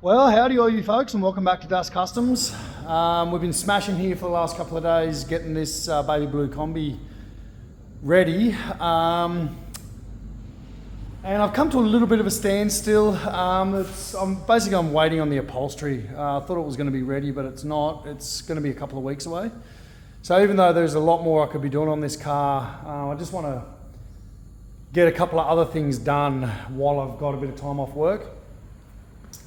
Well, howdy all you folks and welcome back to Dust Customs. We've been smashing here for the last couple of days getting this baby blue combi ready. And I've come to a little bit of a standstill. I'm waiting on the upholstery. I thought it was going to be ready, but it's not. It's going to be a couple of weeks away. So even though there's a lot more I could be doing on this car, I just want to get a couple of other things done while I've got a bit of time off work.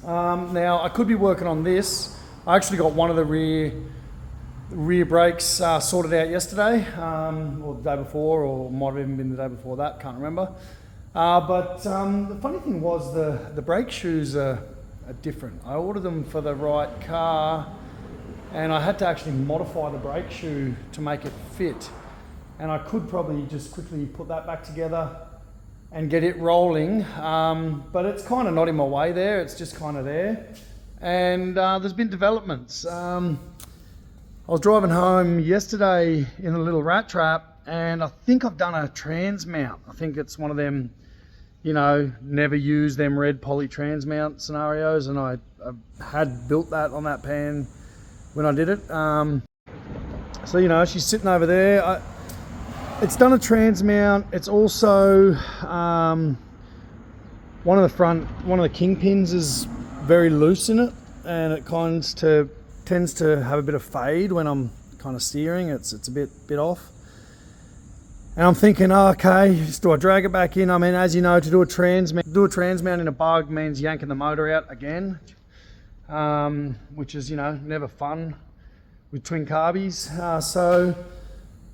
Now I could be working on this. I actually got one of the rear brakes sorted out yesterday, or the day before, or might have even been the day before that, can't remember. But the funny thing was the brake shoes are different. I ordered them for the right car and I had to actually modify the brake shoe to make it fit. And I could probably just quickly put that back together and get it rolling, but it's kind of not in my way there, it's just kind of there. And there's been developments. I was driving home yesterday in a little rat trap and I think I've done a trans mount. I think it's one of them, you know, never use them red poly trans mount scenarios, and I had built that on that pan when I did it. So, you know, she's sitting over there. It's done a trans mount. It's also one of the kingpins is very loose in it, and it tends to have a bit of fade when I'm kind of steering. It's a bit off. And I'm thinking, oh, okay, do I drag it back in? I mean, as you know, to do a trans mount in a bug means yanking the motor out again, which is, you know, never fun with twin carbies. So,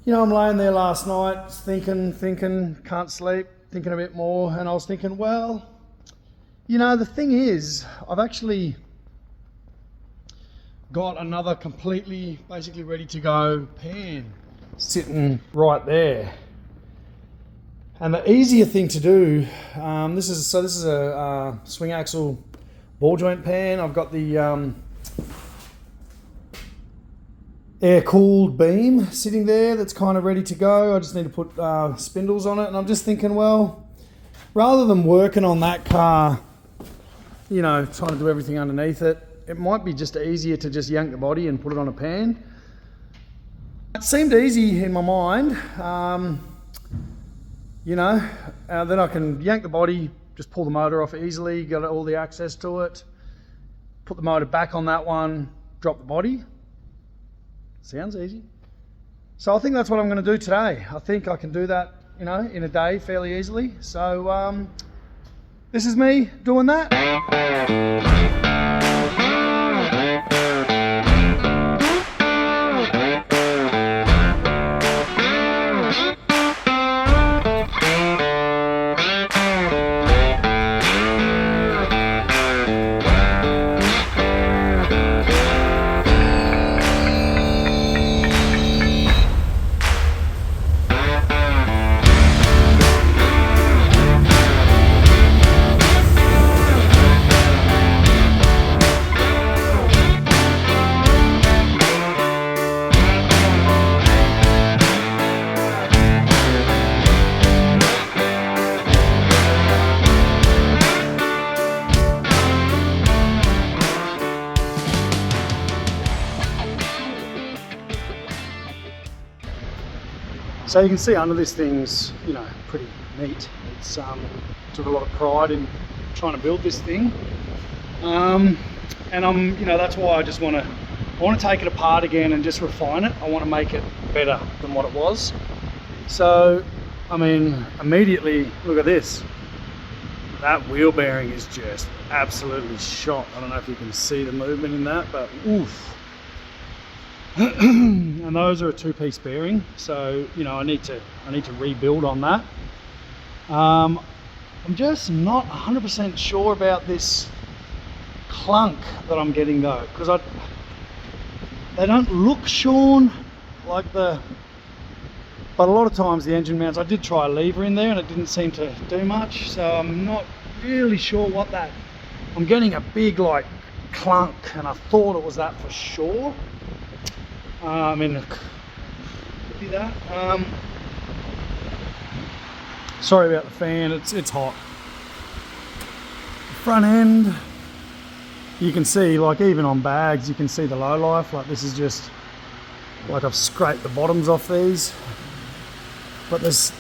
you know, I'm laying there last night thinking, can't sleep, thinking a bit more, and I was thinking, well, you know, the thing is, I've actually got another completely, basically ready to go pan sitting right there. And the easier thing to do, this is a swing axle ball joint pan. I've got the air-cooled beam sitting there that's kind of ready to go. I just need to put spindles on it, and I'm just thinking, well, rather than working on that car, you know, trying to do everything underneath it, it might be just easier to just yank the body and put it on a pan. It seemed easy in my mind, you know, then I can yank the body, just pull the motor off easily, got all the access to it, put the motor back on that one, drop the body. Sounds easy. So I think that's what I'm going to do today. I think I can do that, you know, in a day fairly easily. So this is me doing that. So you can see under this thing's, you know, pretty neat. It's took a lot of pride in trying to build this thing, and you know, that's why I want to take it apart again and just refine it. I want to make it better than what it was. So, I mean, immediately look at this. That wheel bearing is just absolutely shot. I don't know if you can see the movement in that, but oof. And those are a two-piece bearing, so you know, I need to rebuild on that. I'm just not 100% sure about this clunk that I'm getting though, because they don't look shorn like but a lot of times the engine mounts, I did try a lever in there and it didn't seem to do much, so I'm not really sure what that, I'm getting a big like clunk, and I thought it was that for sure. I mean, could be that. Sorry about the fan, it's hot. The front end, you can see, like even on bags, you can see the low life. Like this is just, like I've scraped the bottoms off these. But there's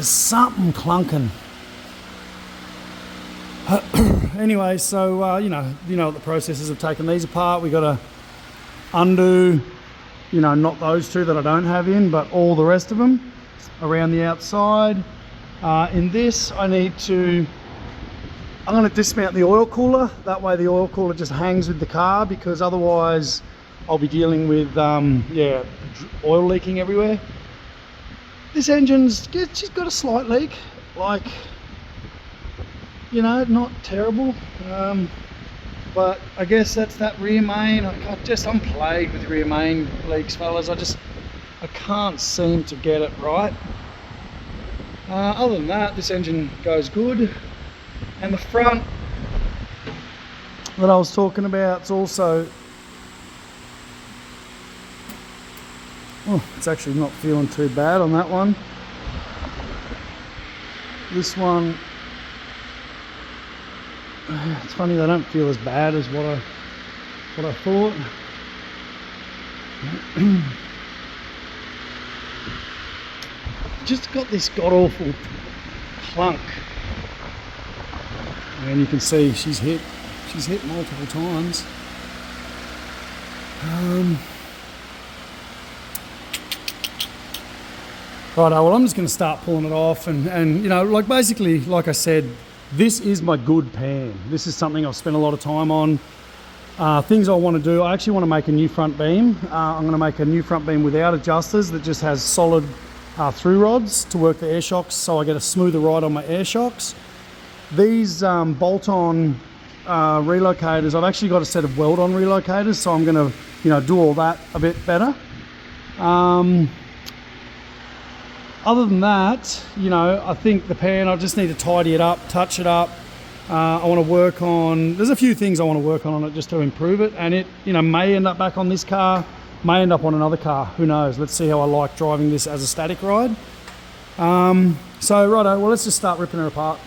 something clunking. Anyway, so you know what the processes of taking these apart. We got to undo, you know, not those two that I don't have in, but all the rest of them around the outside. In this, I'm going to dismount the oil cooler. That way the oil cooler just hangs with the car, because otherwise I'll be dealing with yeah, oil leaking everywhere. This engine's she's got a slight leak, like, you know, not terrible, but I guess that's that rear main. I'm plagued with rear main leaks, fellas. I can't seem to get it right. Other than that, this engine goes good. And the front that I was talking about, it's also, oh, it's actually not feeling too bad on that one. This one, it's funny, they don't feel as bad as what I thought. Just got this god-awful clunk, and you can see she's hit multiple times. Righto, well, I'm just going to start pulling it off, and you know, like basically, like I said, this is my good pan. This is something I've spent a lot of time on. Things I want to do, I actually want to make a new front beam. I'm going to make a new front beam without adjusters that just has solid through rods to work the air shocks, so I get a smoother ride on my air shocks. These bolt-on relocators, I've actually got a set of weld-on relocators, so I'm going to, you know, do all that a bit better. Other than that, you know, I think the pan, I just need to tidy it up, touch it up. I want to work on, there's a few things I want to work on it just to improve it, and it, you know, may end up back on this car, may end up on another car, who knows. Let's see how I like driving this as a static ride. So righto, well, let's just start ripping it apart.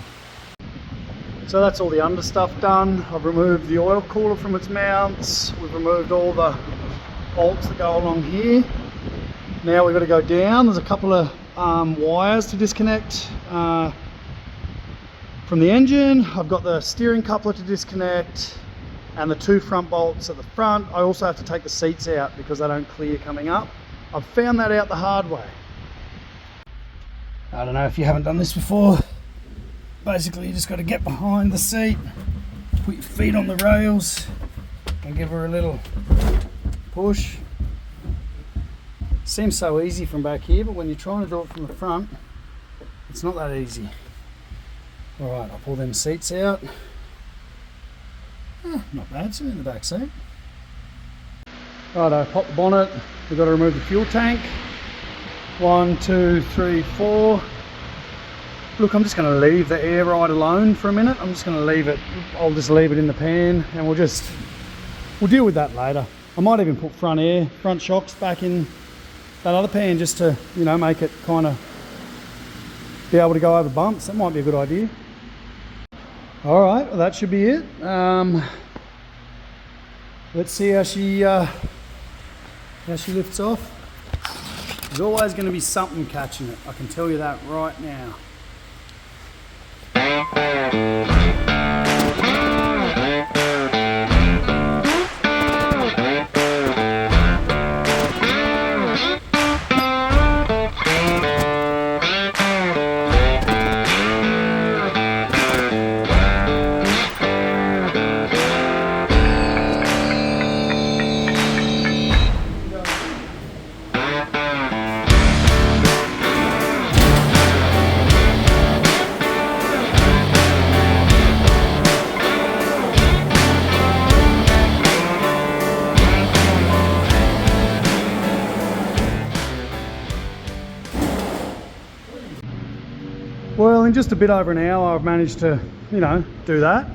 So that's all the under stuff done. I've removed the oil cooler from its mounts. We've removed all the bolts that go along here. Now we've got to go down. There's a couple of wires to disconnect from the engine. I've got the steering coupler to disconnect and the two front bolts at the front. I also have to take the seats out because they don't clear coming up. I've found that out the hard way. I don't know if you haven't done this before. Basically, you just got to get behind the seat, put your feet on the rails and give her a little push. Seems so easy from back here, but when you're trying to do it from the front, it's not that easy. All right, I'll pull them seats out. Not bad, it's in the back seat. Right, I pop the bonnet. We've got to remove the fuel tank. 1, 2, 3, 4. Look, I'm just going to leave the air ride alone for a minute. I'm just going to leave it. I'll just leave it in the pan, and we'll deal with that later. I might even put front shocks back in that other pan just to, you know, make it kind of be able to go over bumps. That might be a good idea. All right, well, that should be it. Let's see how she lifts off. There's always going to be something catching it. I can tell you that right now. Well, in just a bit over an hour, I've managed to, you know, do that.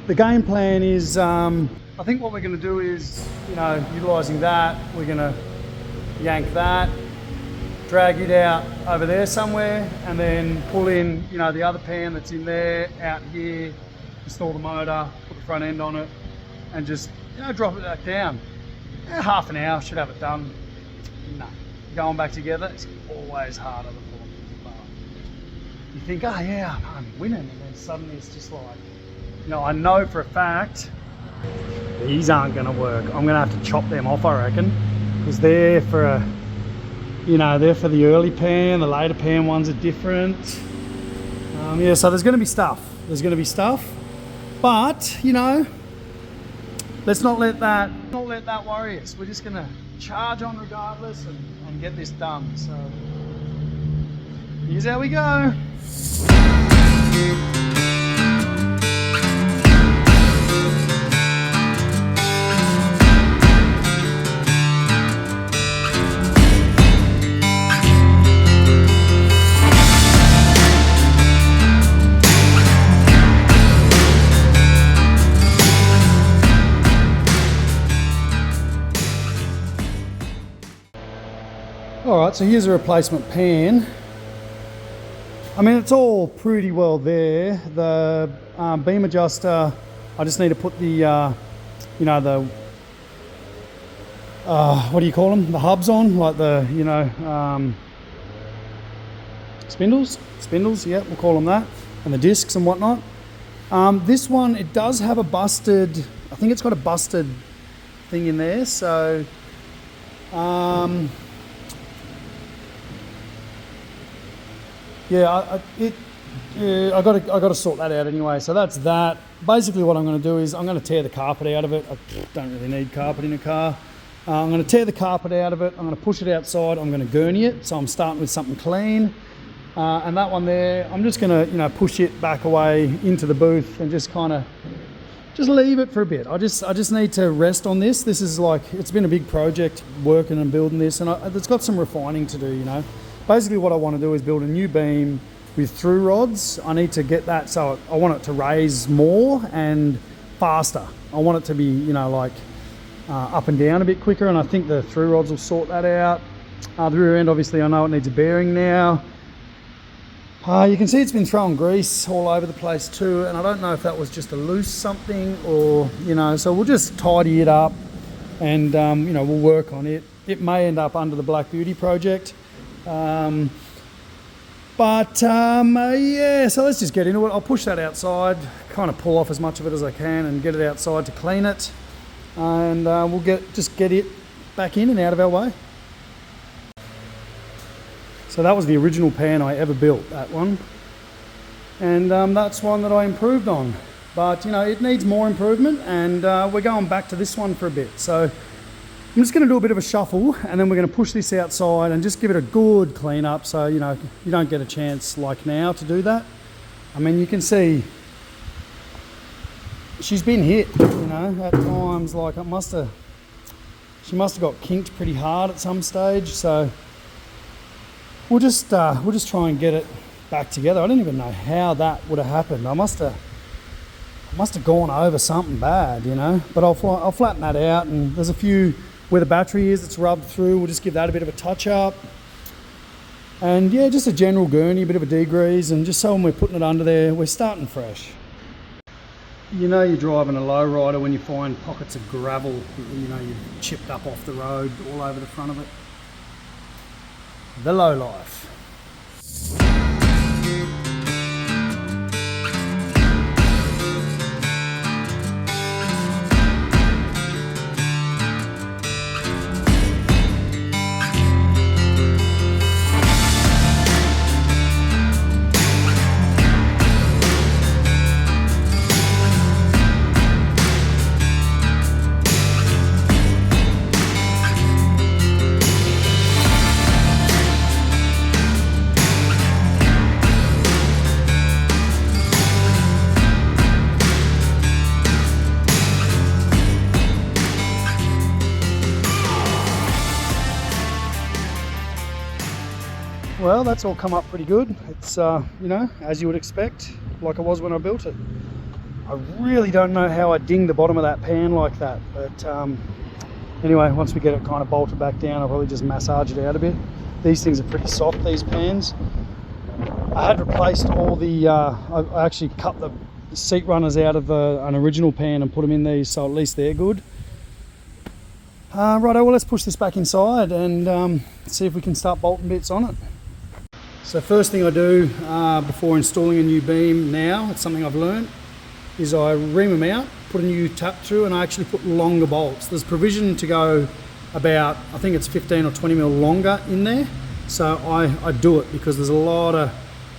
The game plan is, I think what we're going to do is, you know, utilising that, we're going to yank that, drag it out over there somewhere, and then pull in, you know, the other pan that's in there, out here, install the motor, put the front end on it, and just, you know, drop it back down. Half an hour, should have it done. No, going back together, it's always harder to pull them apart. You think, oh yeah, I'm winning, and then suddenly it's just like, you know, I know for a fact these aren't going to work. I'm going to have to chop them off, I reckon, because they're for a, you know, they're for the early pan. The later pan ones are different. Yeah, so there's going to be stuff. There's going to be stuff, but you know, let's not let that worry us. We're just going to charge on regardless and get this done. So here's how we go. Alright, so here's a replacement pan. I mean, it's all pretty well there. The beam adjuster, I just need to put the, you know, the, what do you call them? The hubs on, like the, you know, spindles, yeah, we'll call them that, and the discs and whatnot. This one, it does have a busted, I think it's got a busted thing in there, so, yeah, I got to sort that out anyway. So that's that. Basically, what I'm going to do is I'm going to tear the carpet out of it. I don't really need carpet in a car. I'm going to tear the carpet out of it. I'm going to push it outside. I'm going to gurney it. So I'm starting with something clean. And that one there, I'm just going to, you know, push it back away into the booth and just kind of just leave it for a bit. I just need to rest on this. This is like, it's been a big project working and building this, and it's got some refining to do, you know. Basically what I want to do is build a new beam with through rods. I need to get that, so I want it to raise more and faster. I want it to be, you know, like up and down a bit quicker, and I think the through rods will sort that out. The rear end, obviously, I know it needs a bearing now. You can see it's been throwing grease all over the place too, and I don't know if that was just a loose something or, you know, so we'll just tidy it up and, you know, we'll work on it. It may end up under the Black Beauty project. Yeah, so let's just get into it. I'll push that outside, kind of pull off as much of it as I can and get it outside to clean it, and we'll just get it back in and out of our way. So that was the original pan I ever built, that one, and that's one that I improved on, but you know, it needs more improvement, and we're going back to this one for a bit. So I'm just going to do a bit of a shuffle, and then we're going to push this outside and just give it a good clean up, so you know, you don't get a chance like now to do that. I mean, you can see she's been hit, you know, at times. Like she must have got kinked pretty hard at some stage. So we'll just try and get it back together. I don't even know how that would have happened. I must have gone over something bad, you know. But I'll flatten that out, and there's a few where the battery is, it's rubbed through. We'll just give that a bit of a touch up. And yeah, just a general gurney, a bit of a degrease, and just so when we're putting it under there, we're starting fresh. You know you're driving a low rider when you find pockets of gravel, you know, you've chipped up off the road all over the front of it. The low life. Well, that's all come up pretty good. It's, you know, as you would expect, like it was when I built it. I really don't know how I dinged the bottom of that pan like that, but anyway, once we get it kind of bolted back down, I'll probably just massage it out a bit. These things are pretty soft, these pans. I had replaced all the, I actually cut the seat runners out of an original pan and put them in these, so at least they're good. Righto, well, let's push this back inside and see if we can start bolting bits on it. So first thing I do before installing a new beam now, it's something I've learned, is I ream them out, put a new tap through, and I actually put longer bolts. There's provision to go about, I think it's 15 or 20 mil longer in there. So I do it because there's a lot of,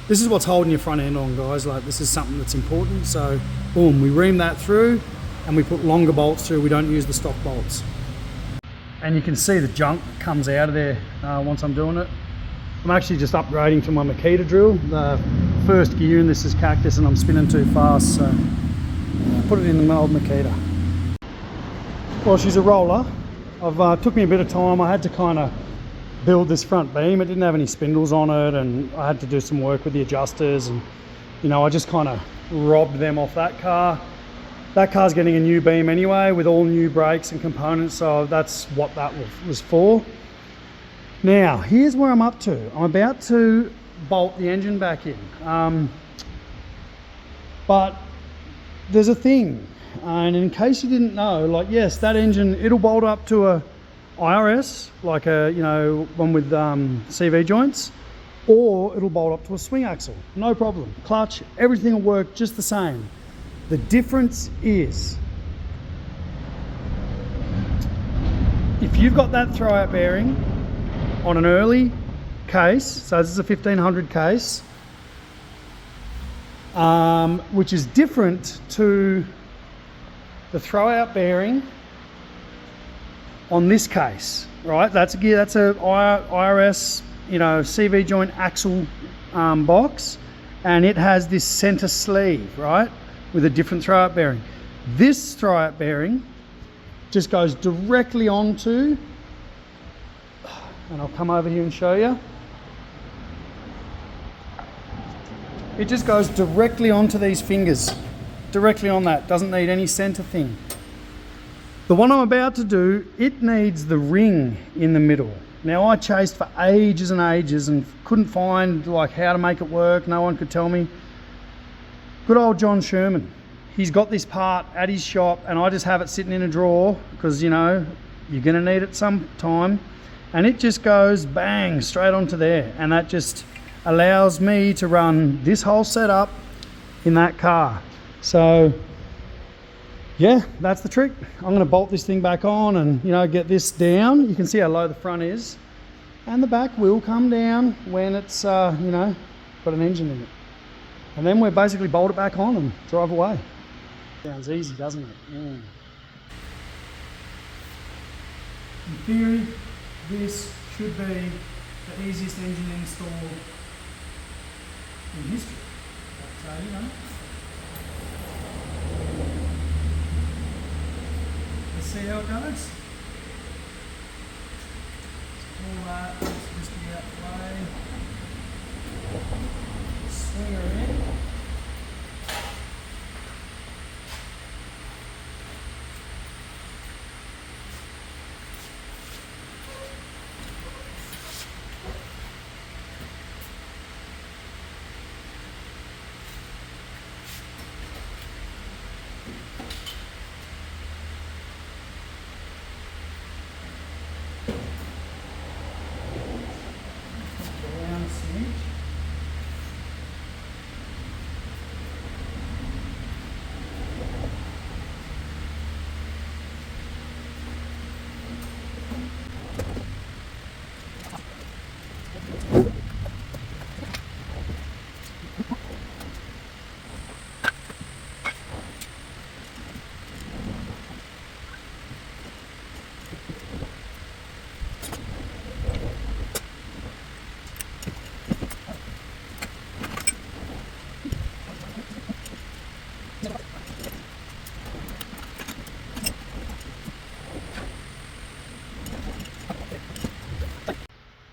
this is what's holding your front end on, guys. Like, this is something that's important. So boom, we ream that through and we put longer bolts through. We don't use the stock bolts. And you can see the junk that comes out of there once I'm doing it. I'm actually just upgrading to my Makita drill. The first gear in this is cactus and I'm spinning too fast, so I put it in the old Makita. Well, she's a roller. Took me a bit of time. I had to kind of build this front beam. It didn't have any spindles on it, and I had to do some work with the adjusters, and you know, I just kind of robbed them off that car. That car's getting a new beam anyway with all new brakes and components, so that's what that was for. Now, here's where I'm up to. I'm about to bolt the engine back in. But there's a thing, and in case you didn't know, like, yes, that engine, it'll bolt up to a IRS, like a, you know, one with CV joints, or it'll bolt up to a swing axle, no problem. Clutch, everything will work just the same. The difference is, if you've got that throwout bearing on an early case, so this is a 1500 case, which is different to the throwout bearing on this case, right? That's a gear, that's a IRS, you know, CV joint axle box, and it has this center sleeve, right, with a different throwout bearing. This throwout bearing just goes directly onto, and I'll come over here and show you. It just goes directly onto these fingers, directly on that. Doesn't need any center thing. The one I'm about to do, it needs the ring in the middle. Now, I chased for ages and ages and couldn't find like how to make it work. No one could tell me. Good old John Sherman. He's got this part at his shop, and I just have it sitting in a drawer because, you know, you're gonna need it sometime. And it just goes bang straight onto there, and that just allows me to run this whole setup in that car. So yeah, that's the trick. I'm going to bolt this thing back on and, you know, get this down. You can see how low the front is, and the back will come down when it's you know, got an engine in it, and then we basically bolt it back on and drive away. Sounds easy, doesn't it? In theory, this should be the easiest engine install in history. But, you know, let's see how it goes. All that, let's just get out the way. Swing her in.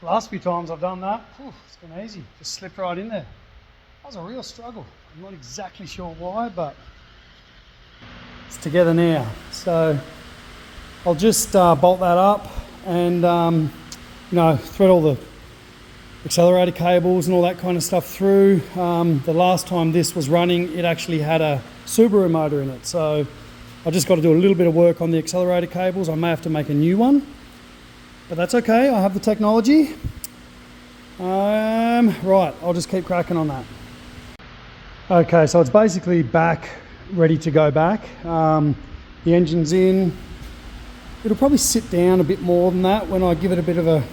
Last few times I've done that, it's been easy, just slipped right in there. That was a real struggle. I'm not exactly sure why, but it's together now. So I'll just bolt that up and you know, thread all the accelerator cables and all that kind of stuff through. The last time this was running, it actually had a Subaru motor in it, so I just got to do a little bit of work on the accelerator cables. I may have to make a new one, but that's okay, I have the technology. Right, I'll just keep cracking on that. Okay, so it's basically back, ready to go back. The engine's in. It'll probably sit down a bit more than that when I give it a bit of a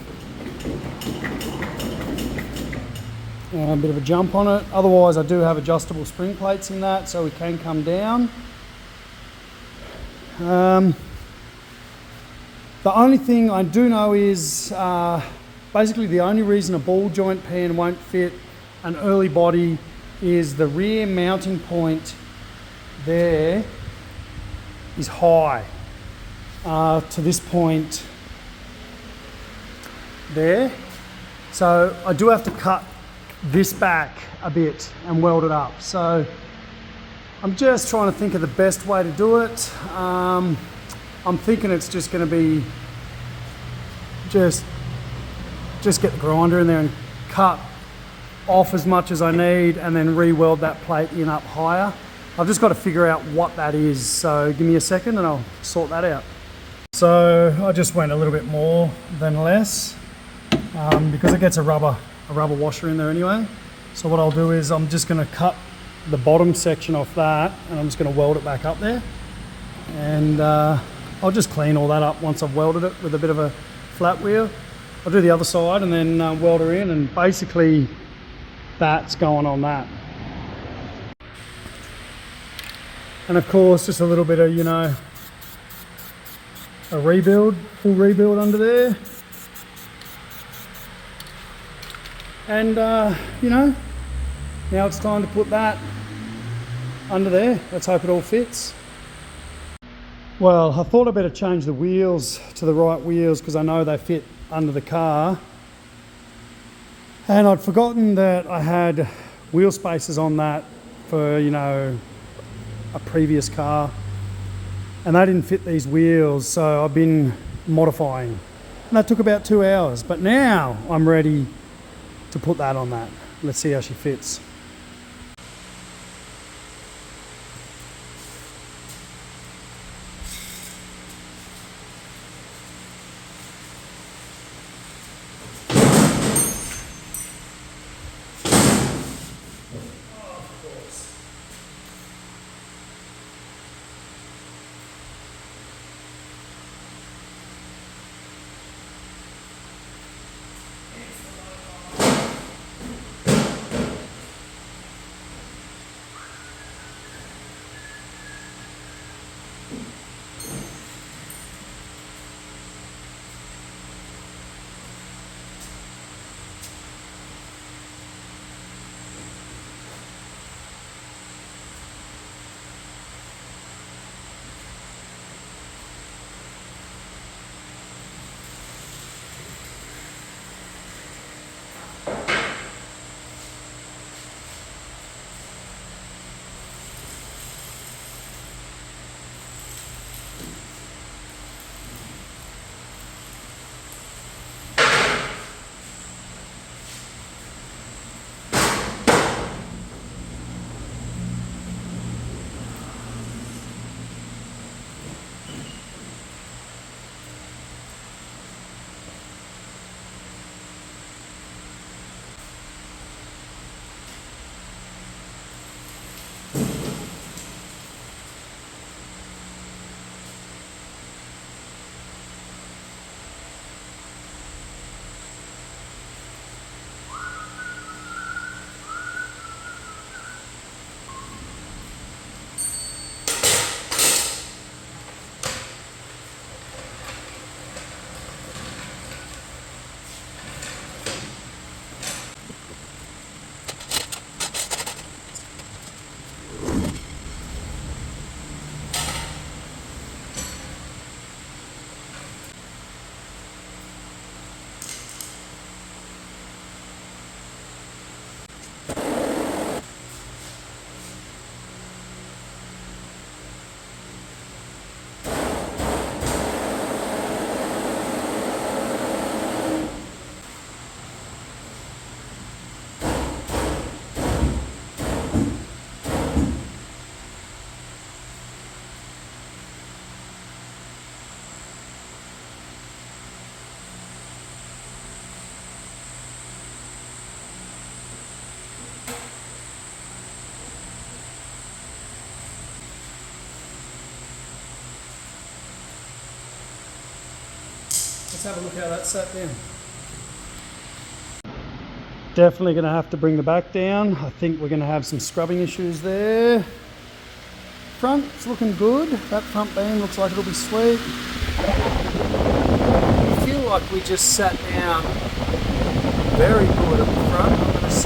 jump on it. Otherwise, I do have adjustable spring plates in that, so it can come down. The only thing I do know is basically the only reason a ball joint pan won't fit an early body is the rear mounting point there is high to this point there. So I do have to cut this back a bit and weld it up. So I'm just trying to think of the best way to do it. I'm thinking it's just going to be just get the grinder in there and cut off as much as I need and then re-weld that plate in up higher. I've just got to figure out what that is, so give me a second and I'll sort that out. So I just went a little bit more than less because it gets a rubber washer in there anyway. So what I'll do is I'm just going to cut the bottom section off that and I'm just going to weld it back up there, and I'll just clean all that up once I've welded it with a bit of a flat wheel. I'll do the other side and then weld her in, and basically that's going on that. And of course just a little bit of, you know, a rebuild, full rebuild under there. And you know, now it's time to put that under there. Let's hope it all fits. Well, I thought I'd better change the wheels to the right wheels because I know they fit under the car. And I'd forgotten that I had wheel spacers on that for, you know, a previous car. And they didn't fit these wheels, so I've been modifying. And that took about 2 hours, but now I'm ready to put that on that. Let's see how she fits. Let's have a look how that sat down. Definitely going to have to bring the back down. I think we're going to have some scrubbing issues there. Front's looking good. That front beam looks like it'll be sweet. I feel like we just sat down very good at the front,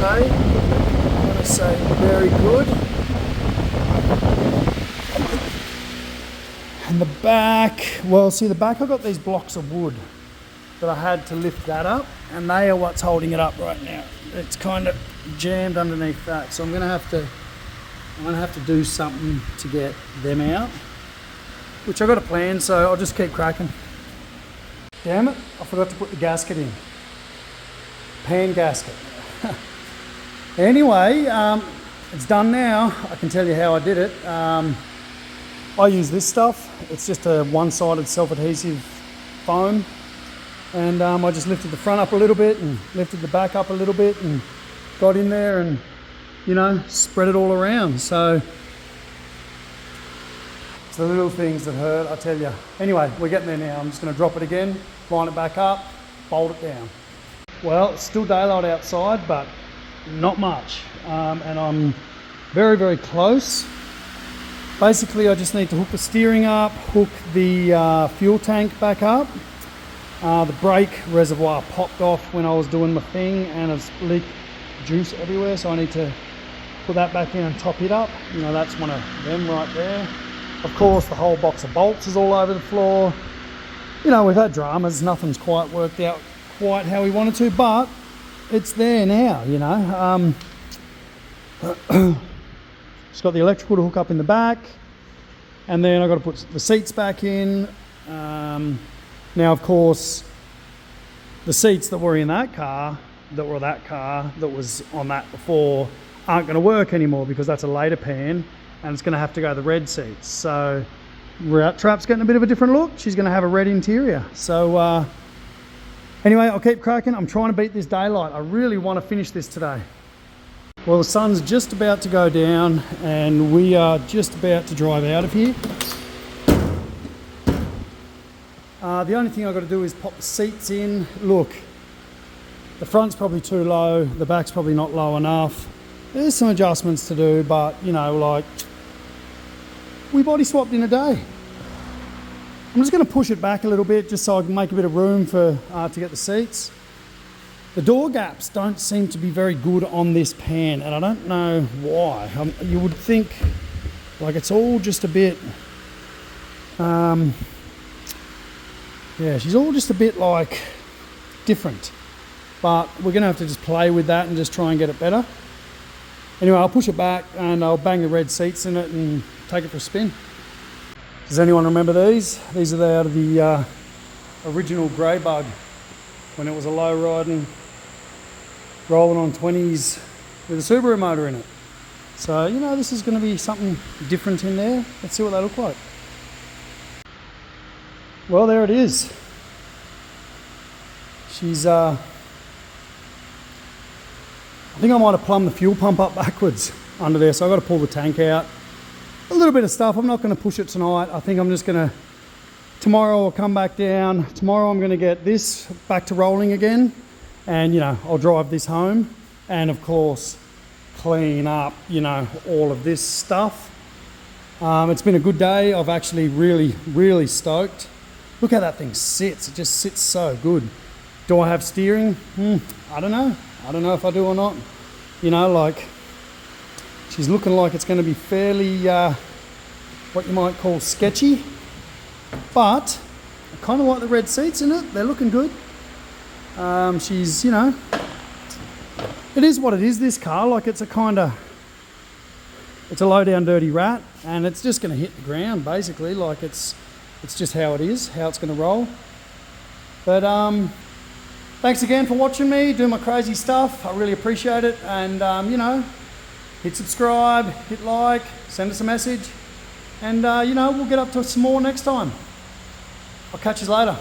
I'm going to say very good. And the back, well, see the back, I've got these blocks of wood that I had to lift that up, and they are what's holding it up right now. It's kind of jammed underneath that, so I'm going to have to do something to get them out, which I've got a plan, so I'll just keep cracking. Damn it, I forgot to put the gasket in. Pan gasket. Anyway, it's done now. I can tell you how I did it. I use this stuff. It's just a one-sided self-adhesive foam. And I just lifted the front up a little bit and lifted the back up a little bit and got in there and, you know, spread it all around. So it's the little things that hurt, I tell you. Anyway, we're getting there now. I'm just going to drop it again, line it back up, bolt it down. Well, it's still daylight outside, but not much. And I'm very, very close. Basically, I just need to hook the steering up, hook the fuel tank back up. The brake reservoir popped off when I was doing my thing and it's leaked juice everywhere, so I need to put that back in and top it up. You know, that's one of them right there. Of course, the whole box of bolts is all over the floor. You know, we've had dramas, nothing's quite worked out quite how we wanted to, but it's there now, you know. Just got the electrical to hook up in the back, and then I've got to put the seats back in. Now, of course, the seats that were in that car, that was on that before, aren't going to work anymore because that's a later pan, and it's going to have to go the red seats. So Route Trap's getting a bit of a different look. She's going to have a red interior. So anyway, I'll keep cracking. I'm trying to beat this daylight. I really want to finish this today. Well, the sun's just about to go down and we are just about to drive out of here. The only thing I've got to do is pop the seats in. Look, the front's probably too low, the back's probably not low enough. There's some adjustments to do, but you know, like, we body swapped in a day. I'm just going to push it back a little bit just so I can make a bit of room for to get the seats. The door gaps don't seem to be very good on this pan, and I don't know why. You would think like it's all just a bit yeah, she's all just a bit like different, but we're gonna have to just play with that and just try and get it better. Anyway, I'll push it back and I'll bang the red seats in it and take it for a spin. Does anyone remember these? These are out of the original grey bug when it was a low riding, rolling on 20s with a Subaru motor in it. So, you know, this is gonna be something different in there. Let's see what they look like. Well, there it is. She's, I think I might have plumbed the fuel pump up backwards under there, so I've got to pull the tank out. A little bit of stuff. I'm not going to push it tonight. I think I'm just going to, tomorrow I'll come back down. Tomorrow I'm going to get this back to rolling again, and, you know, I'll drive this home and, of course, clean up, you know, all of this stuff. It's been a good day. I've actually really stoked. Look how that thing sits. It just sits so good. Do I have steering? I don't know. I don't know if I do or not. You know, like, she's looking like it's going to be fairly, what you might call sketchy. But I kind of like the red seats in it. They're looking good. She's, you know, it is what it is, this car. Like, it's a kind of, it's a low down dirty rat, and it's just going to hit the ground, basically. Like, it's just how it is, how it's going to roll. But thanks again for watching me do my crazy stuff. I really appreciate it. And you know, hit subscribe, hit like, send us a message, and you know, we'll get up to some more next time. I'll catch you later.